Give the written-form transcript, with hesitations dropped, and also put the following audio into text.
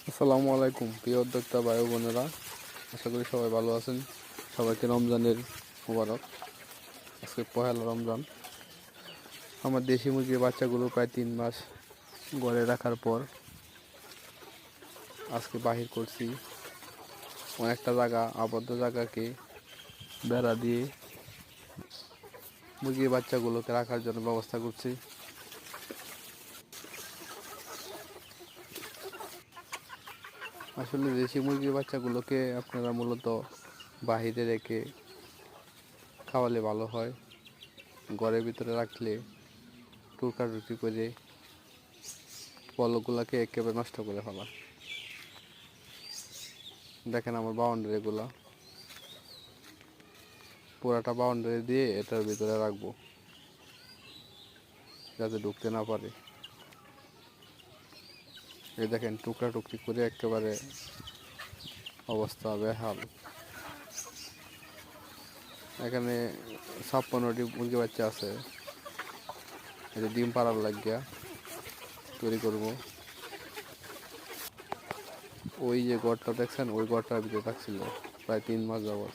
আসসালামু আলাইকুম প্রিয় উদ্যোক্তা ভাই ও বোনেরা, আশা করি সবাই ভালো আছেন। সবাইকে রমজানের মোবারক। আজকে পহেলা রমজান। আমার দেশি মুরগির বাচ্চাগুলো প্রায় 3 মাস ঘরে রাখার পর আজকে বাহির করছি। অনেকটা জায়গা, আবদ্ধ জায়গাকে বেড়া দিয়ে মুরগির বাচ্চাগুলোকে রাখার জন্য ব্যবস্থা করছি। আসলে দেশি মুরগির বাচ্চাগুলোকে আপনারা মূলত বাহিরে রেখে খাওয়ালে ভালো হয়। ঘরের ভিতরে রাখলে টুকাটুকি করে পলকগুলাকে একেবারে নষ্ট করে ফেলা। দেখেন আমার বাউন্ডারিগুলা, পুরাটা বাউন্ডারি দিয়ে এটার ভিতরে রাখবো যাতে ঢুকতে না পারে। এই দেখেন টুকরা টুকরি করে একেবারে অবস্থা বেহাল। এখানে 56টি মুরগি বাচ্চা আছে। এটা ডিম পাড়ার লাগিয়া তৈরি করব। ওই যে ঘরটা দেখছেন, ওই ঘরটার ভিতরে থাকছিল প্রায় 3 মাস যাবত।